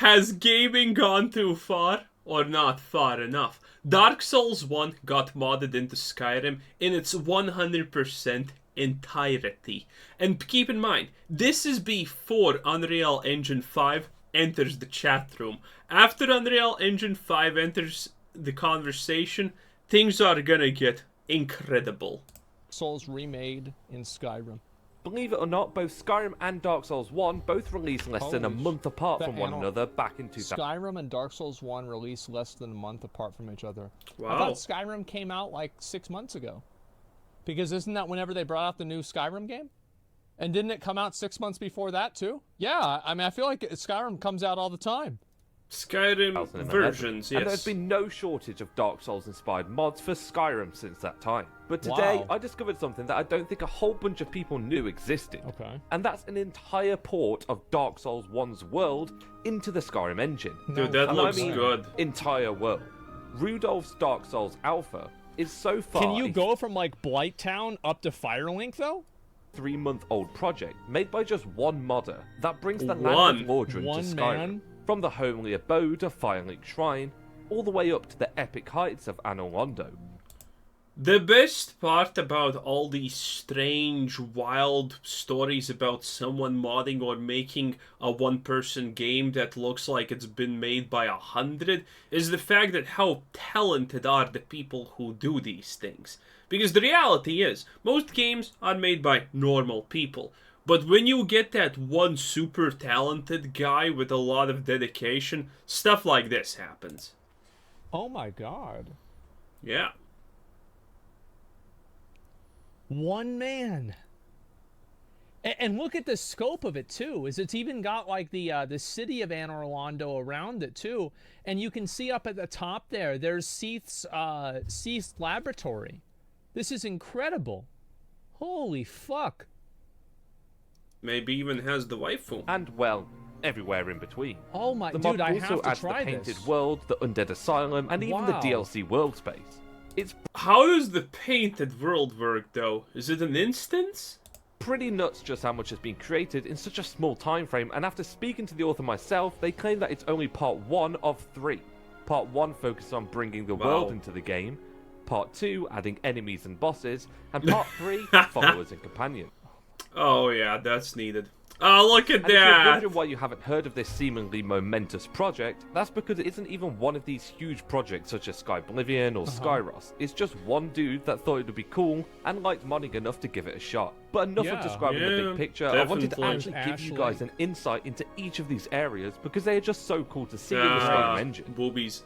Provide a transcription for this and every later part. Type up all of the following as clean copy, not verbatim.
Has gaming gone too far or not far enough? Dark Souls 1 got modded into Skyrim in its 100% entirety. And keep in mind, this is before Unreal Engine 5 enters the chat room. After Unreal Engine 5 enters the conversation, things are gonna get incredible. Souls remade in Skyrim. Believe it or not, both Skyrim and Dark Souls 1 both released less than a month apart from one another back in 2000. Skyrim and Dark Souls 1 released less than a month apart from each other. Wow. I thought Skyrim came out like 6 months ago. Because isn't that whenever they brought out the new Skyrim game? And didn't it come out 6 months before that too? Yeah, I mean, I feel like Skyrim comes out all the time. Skyrim versions, yes. And there's been no shortage of Dark Souls-inspired mods for Skyrim since that time. But today, I discovered something that I don't think a whole bunch of people knew existed. Okay. And that's an entire port of Dark Souls 1's world into the Skyrim engine. Dude, that looks good. Entire world. Rudolph's Dark Souls Alpha is so far... Can you go from, like, Blighttown up to Firelink, though? 3-month-old project made by just one modder that brings the land of Mordred to Skyrim. Man? From the homely abode of Firelink Shrine, all the way up to the epic heights of Anor Londo. The best part about all these strange, wild stories about someone modding or making a one-person game that looks like it's been made by 100 is the fact that how talented are the people who do these things. Because the reality is, most games are made by normal people. But when you get that one super talented guy with a lot of dedication, stuff like this happens. Oh my god. Yeah. One man. And look at the scope of it too. Is it's even got like the city of Anor Londo around it too, and you can see up at the top there. There's Seath's laboratory. This is incredible. Holy fuck. Maybe even has the waifu. And, well, everywhere in between. Oh my, the dude, mod I also have to adds try the painted this. world, the undead asylum, and even the DLC world space. It's How does the painted world work, though? Is it an instance? pretty nuts just how much has been created in such a small time frame, and after speaking to the author myself, they claim that it's only part 1 of 3. Part 1 focuses on bringing the world into the game, part 2 adding enemies and bosses, and part 3 followers and companions. Oh yeah, that's needed. Oh, look at And if you're that! wondering why you haven't heard of this seemingly momentous project, that's because it isn't even one of these huge projects such as Skyblivion or Skyros. It's just one dude that thought it would be cool and liked modding enough to give it a shot. But enough of describing the big picture, I wanted to definitely. actually give you guys an insight into each of these areas because they are just so cool to see in the Skyrim engine. Boobies.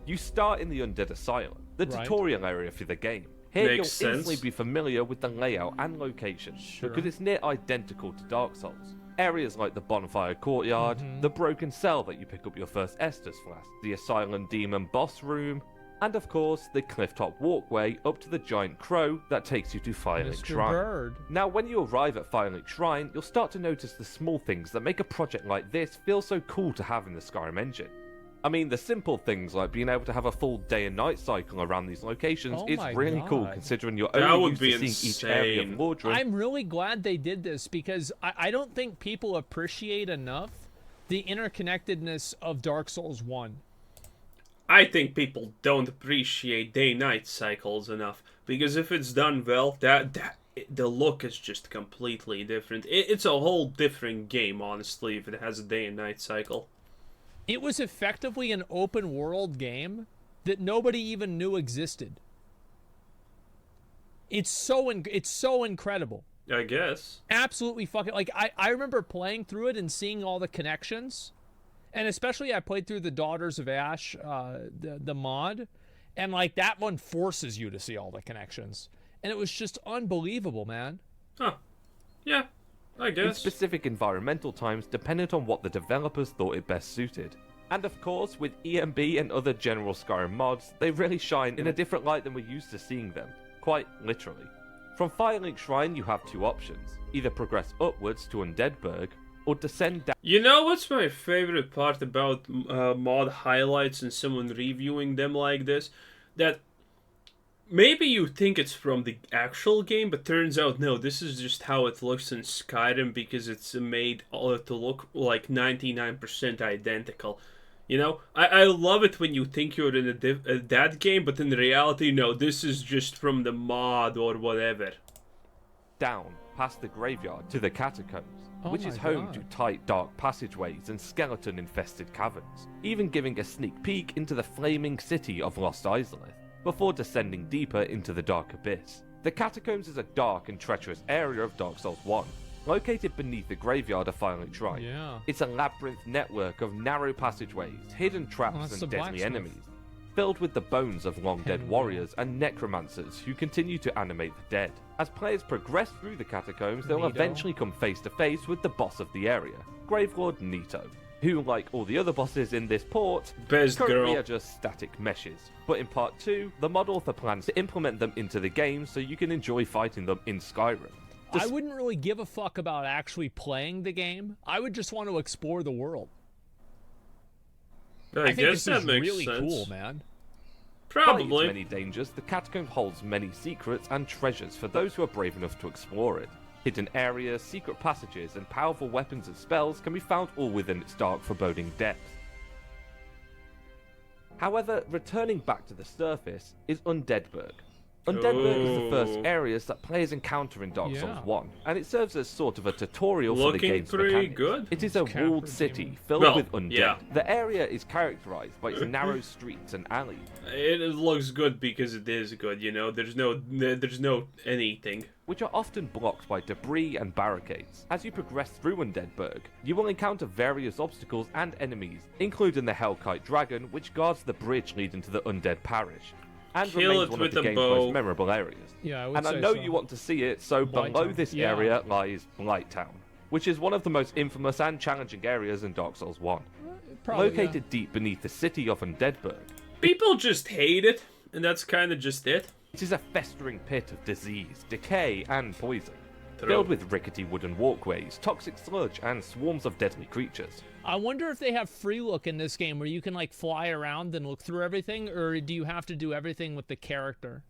You start in the Undead Asylum, the tutorial area for the game. Here you'll instantly be familiar with the layout and locations, because it's near identical to Dark Souls. Areas like the bonfire courtyard, the broken cell that you pick up your first Estus flask, the Asylum Demon boss room, and of course the clifftop walkway up to the giant crow that takes you to Firelink Shrine. Bird. Now when you arrive at Firelink Shrine, you'll start to notice the small things that make a project like this feel so cool to have in the Skyrim engine. I mean, the simple things like being able to have a full day and night cycle around these locations is really cool, considering you're only used to seeing each area of Mordred. I'm really glad they did this because I don't think people appreciate enough the interconnectedness of Dark Souls 1. I think people don't appreciate day-night cycles enough, because if it's done well, the look is just completely different. It's a whole different game, honestly, if it has a day and night cycle. It was effectively an open world game that nobody even knew existed. It's so incredible. I guess. Absolutely fucking, like, I remember playing through it and seeing all the connections. And especially I played through the Daughters of Ash, the mod. And, like, that one forces you to see all the connections. And it was just unbelievable, man. Huh. Yeah. I guess. In specific environmental times, dependent on what the developers thought it best suited. And of course, with EMB and other general Skyrim mods, they really shine in a different light than we're used to seeing them, quite literally. From Firelink Shrine, you have two options: either progress upwards to Undeadburg, or descend down. You know what's my favorite part about mod highlights and someone reviewing them like this? That maybe you think it's from the actual game, but turns out no, this is just how it looks in Skyrim because it's made all to look like 99% identical. You know, I love it when you think you're in that game, but in reality, no, this is just from the mod or whatever. Down past the graveyard to the Catacombs, which is home to tight dark passageways and skeleton-infested caverns, even giving a sneak peek into the flaming city of Lost Izalith, before descending deeper into the dark abyss. The Catacombs is a dark and treacherous area of Dark Souls 1, located beneath the graveyard of Firelink Shrine. Yeah. It's a labyrinth network of narrow passageways, hidden traps and deadly enemies, filled with the bones of long-dead warriors and necromancers who continue to animate the dead. As players progress through the Catacombs, they'll eventually come face to face with the boss of the area, Gravelord Nito, who, like all the other bosses in this port, currently are just static meshes. But in Part 2, the mod author plans to implement them into the game so you can enjoy fighting them in Skyrim. I wouldn't really give a fuck about actually playing the game. I would just want to explore the world. I think guess this is that makes really sense. cool, man. Probably. Despite its many dangers, the Catacomb holds many secrets and treasures for those who are brave enough to explore it. Hidden areas, secret passages, and powerful weapons and spells can be found all within its dark, foreboding depths. However, returning back to the surface is Undeadburg. Undeadburg is the first areas that players encounter in Dark Souls 1, and it serves as sort of a tutorial for the game's mechanics. Good. It is a walled city filled with undead. Yeah. The area is characterized by its narrow streets and alleys. It looks good because it is good, you know. There's no anything. Which are often blocked by debris and barricades. As you progress through Undeadburg, you will encounter various obstacles and enemies, including the Hellkite Dragon, which guards the bridge leading to the Undead Parish, and remains one of the game's most memorable areas. Yeah, I would and say I know so. you want to see it, so below this area lies Blighttown, which is one of the most infamous and challenging areas in Dark Souls 1. Located deep beneath the city of Undeadburg. People just hate it, and that's kind of just it. It is a festering pit of disease, decay, and poison, filled with rickety wooden walkways, toxic sludge, and swarms of deadly creatures. I wonder if they have free look in this game where you can like fly around and look through everything, or do you have to do everything with the character?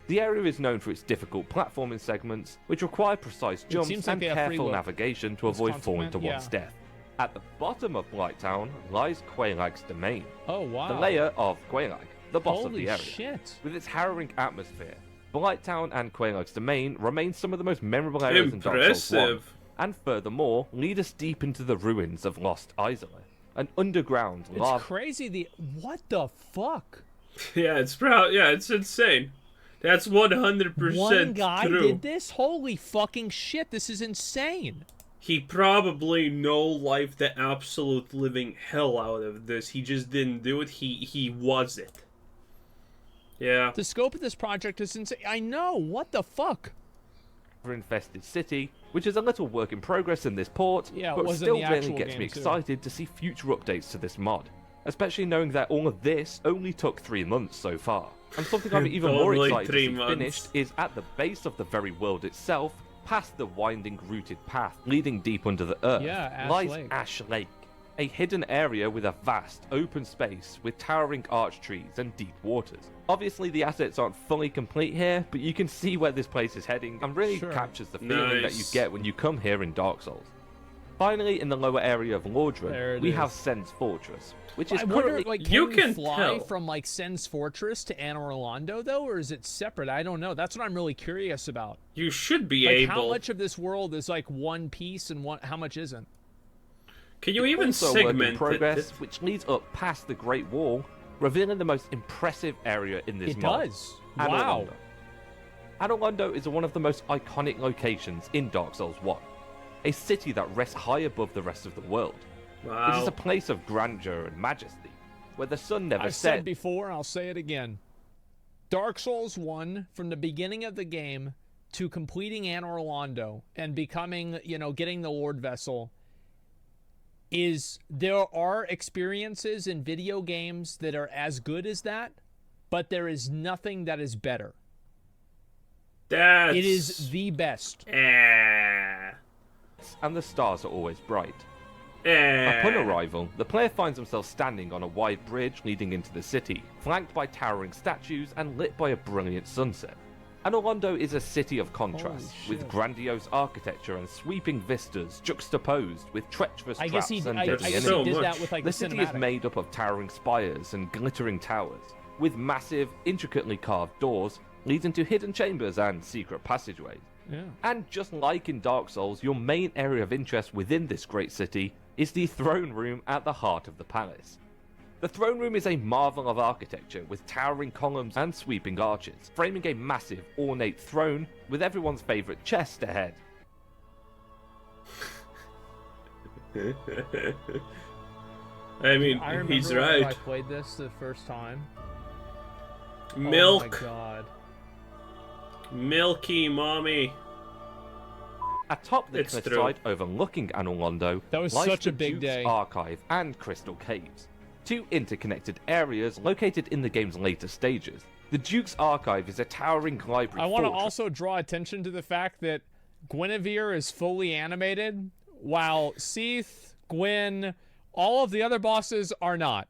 The area is known for its difficult platforming segments, which require precise jumps and careful navigation to avoid falling to one's death. At the bottom of Blighttown lies Quelaag's domain. Oh, wow. The lair of Quelaag, the boss Holy of the area. Shit. With its harrowing atmosphere, Blighttown and Quelaag's domain remain some of the most memorable areas in Dark Souls 1, and furthermore, lead us deep into the ruins of Lost Izalith, an underground lava. It's crazy. What the fuck? Yeah, it's insane. That's 100% One guy true. did this? Holy fucking shit, this is insane. He probably no-lifed the absolute living hell out of this. He just didn't do it. He was it. Yeah. The scope of this project is insane. I know. What the fuck? Infested city, which is a little work in progress in this port, but still really gets me excited to see future updates to this mod, especially knowing that all of this only took 3 months so far. And something I'm even more excited to see finished is at the base of the very world itself, past the winding rooted path leading deep under the earth, lies Ash Lake, a hidden area with a vast open space with towering arch trees and deep waters. Obviously the assets aren't fully complete here, but you can see where this place is heading and really captures the feeling that you get when you come here in Dark Souls. Finally, in the lower area of Lordran, we have Sen's Fortress, which is currently... Like, can you fly from, like, Sen's Fortress to Anor Londo, though, or is it separate? I don't know. That's what I'm really curious about. You should be able... How much of this world is, like, one piece and how much isn't? Can you even segment in progress, which leads up past the Great Wall, revealing the most impressive area in this mod. It does. Wow. Anor Londo is one of the most iconic locations in Dark Souls 1. A city that rests high above the rest of the world. Wow. It is a place of grandeur and majesty, where the sun never sets. I've said before, I'll say it again. Dark Souls 1, from the beginning of the game to completing Anor Londo and becoming, getting the Lord Vessel, there are experiences in video games that are as good as that, but there is nothing that is better. It is the best. And the stars are always bright. Upon arrival, the player finds himself standing on a wide bridge leading into the city, flanked by towering statues and lit by a brilliant sunset. Anor Londo is a city of contrasts, with grandiose architecture and sweeping vistas juxtaposed with treacherous traps and deadly enemies. The city is made up of towering spires and glittering towers, with massive, intricately carved doors leading to hidden chambers and secret passageways. Yeah. And just like in Dark Souls, your main area of interest within this great city is the throne room at the heart of the palace. The throne room is a marvel of architecture with towering columns and sweeping arches, framing a massive, ornate throne with everyone's favourite chest ahead. I mean, I he's remember right. when I played this the first time. Milk. Oh my god. Milky mommy. Atop the cliffside overlooking Anor Londo was lies such the a big Duke's day. Archive and Crystal Caves, two interconnected areas located in the game's later stages. The Duke's Archive is a towering library. I want to also draw attention to the fact that Guinevere is fully animated, while Seath, Gwyn, all of the other bosses are not.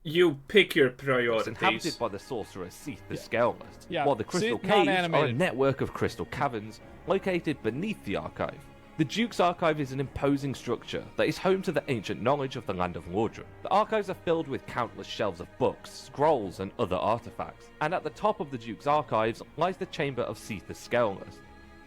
You pick your It's priorities. inhabited by the sorcerer Seath the Scaleless, Yeah, while the Crystal Seath, not Caves are a animated. network of crystal caverns located beneath the Archive. The Duke's Archive is an imposing structure that is home to the ancient knowledge of the land of Lordran. The archives are filled with countless shelves of books, scrolls, and other artifacts, and at the top of the Duke's Archives lies the chamber of Seath the Scaleless.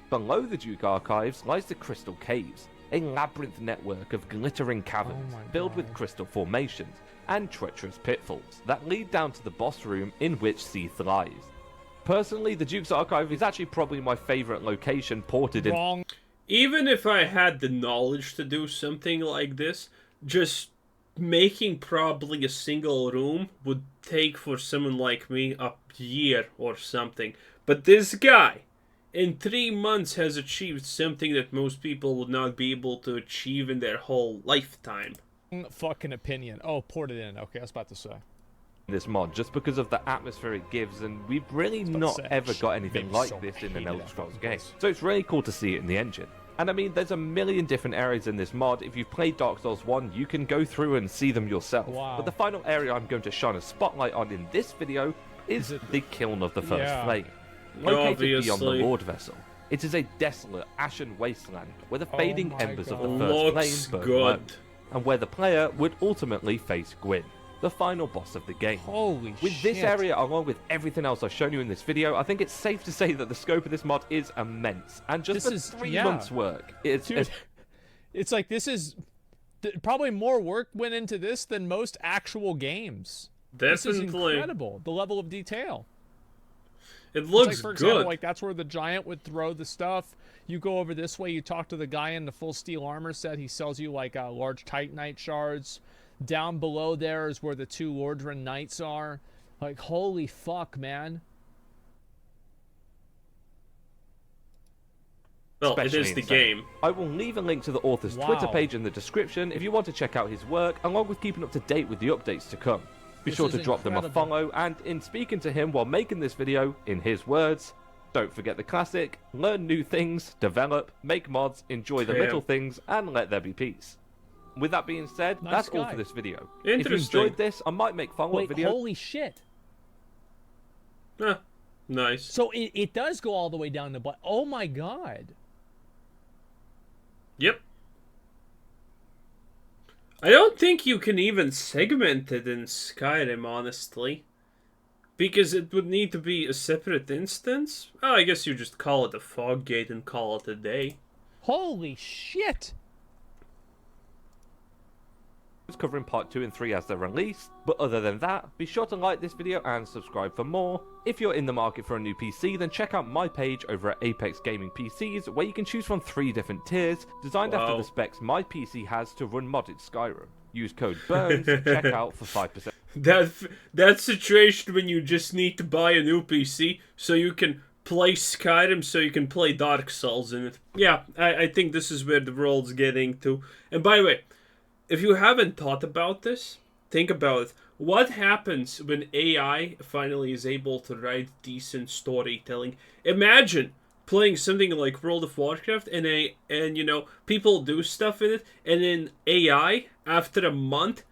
Below the Duke Archives lies the Crystal Caves, a labyrinth network of glittering caverns filled with crystal formations and treacherous pitfalls that lead down to the boss room in which Seath lies. Personally, the Duke's Archive is actually probably my favourite location ported in. Wrong. Even if I had the knowledge to do something like this, just making probably a single room would take for someone like me a year or something. But this guy, in 3 months, has achieved something that most people would not be able to achieve in their whole lifetime. Fucking opinion. Oh, poured it in. Okay, I was about to say. This mod just because of the atmosphere it gives, and we've really not ever got anything like this in an Elder Scrolls game. So it's really cool to see it in the engine. And I mean, there's a million different areas in this mod. If you've played Dark Souls 1, you can go through and see them yourself. Wow. But the final area I'm going to shine a spotlight on in this video is the Kiln of the First Flame. Located beyond the Lord Vessel. It is a desolate, ashen wasteland where the fading embers of the First Flame burn low, and where the player would ultimately face Gwyn, the final boss of the game. Holy shit. With this area, along with everything else I've shown you in this video, I think it's safe to say that the scope of this mod is immense. And just for 3 months' work, it's like this is probably more work went into this than most actual games. This is incredible, the level of detail. It looks like, for good. example, like that's where the giant would throw the stuff. You go over this way, you talk to the guy in the full steel armor set. He sells you like large titanite shards. Down below there is where the 2 Lordran knights are. Like, holy fuck, man. Well, it is the game. I will leave a link to the author's Twitter page in the description if you want to check out his work, along with keeping up to date with the updates to come. Be sure to drop them a follow, and in speaking to him while making this video, in his words, don't forget the classic, learn new things, develop, make mods, enjoy the little things, and let there be peace. With that being said, that's all for this video. If you enjoyed this, I might make follow-up videos. Holy shit. Nice. So it does go all the way down to blood. Oh my god. Yep. I don't think you can even segment it in Skyrim, honestly. Because it would need to be a separate instance. Oh, I guess you just call it a fog gate and call it a day. Holy shit. Covering part 2 and 3 as they're released, but other than that, be sure to like this video and subscribe for more. If you're in the market for a new PC, then check out my page over at Apex Gaming PCs, where you can choose from 3 different tiers, designed after the specs my PC has to run modded Skyrim. Use code BURNS at checkout for 5%. That situation when you just need to buy a new PC so you can play Skyrim, so you can play Dark Souls in it. Yeah, I think this is where the world's getting to. And by the way, if you haven't thought about this, think about it. What happens when AI finally is able to write decent storytelling? Imagine playing something like World of Warcraft, and you know, people do stuff in it, and then AI after a month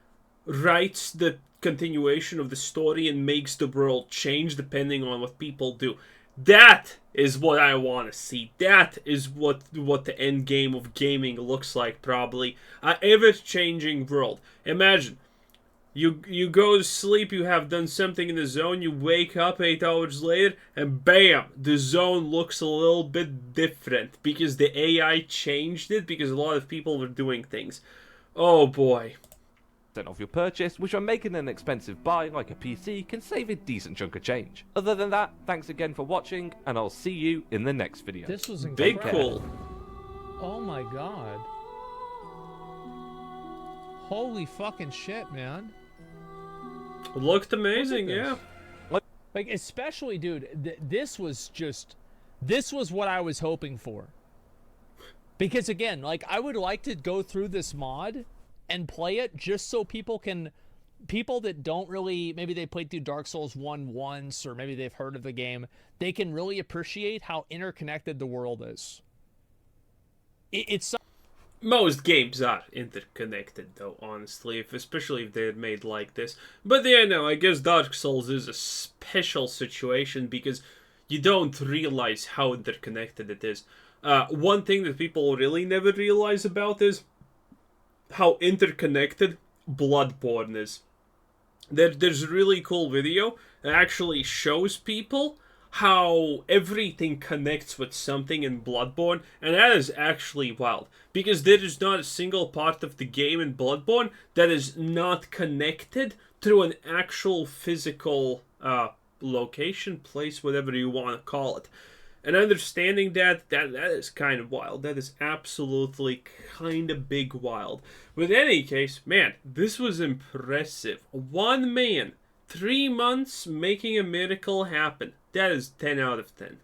writes the continuation of the story and makes the world change depending on what people do. That is what I want to see. That is what the end game of gaming looks like, probably. An ever-changing world. Imagine, you go to sleep, you have done something in the zone, you wake up 8 hours later, and bam, the zone looks a little bit different because the AI changed it because a lot of people were doing things. Oh boy. Off your purchase, which when making an expensive buy like a PC can save a decent chunk of change. Other than that, thanks again for watching, and I'll see you in the next video. This was incredible. Big cool. Oh my god. Holy fucking shit, man. Looked amazing, yeah. Like, especially, dude, this was what I was hoping for. Because again, like, I would like to go through this mod and play it just so people that don't really, maybe they played through Dark Souls 1 once, or maybe they've heard of the game, they can really appreciate how interconnected the world is. It's most games are interconnected, though, honestly, especially if they're made like this. But yeah, no, I guess Dark Souls is a special situation because you don't realize how interconnected it is. One thing that people really never realize about is how interconnected Bloodborne is. There's a really cool video that actually shows people how everything connects with something in Bloodborne, and that is actually wild. Because there is not a single part of the game in Bloodborne that is not connected through an actual physical location, place, whatever you want to call it. And understanding that is kind of wild. That is absolutely kind of big wild. But in any case, man, this was impressive. One man, 3 months making a miracle happen. That is 10 out of 10.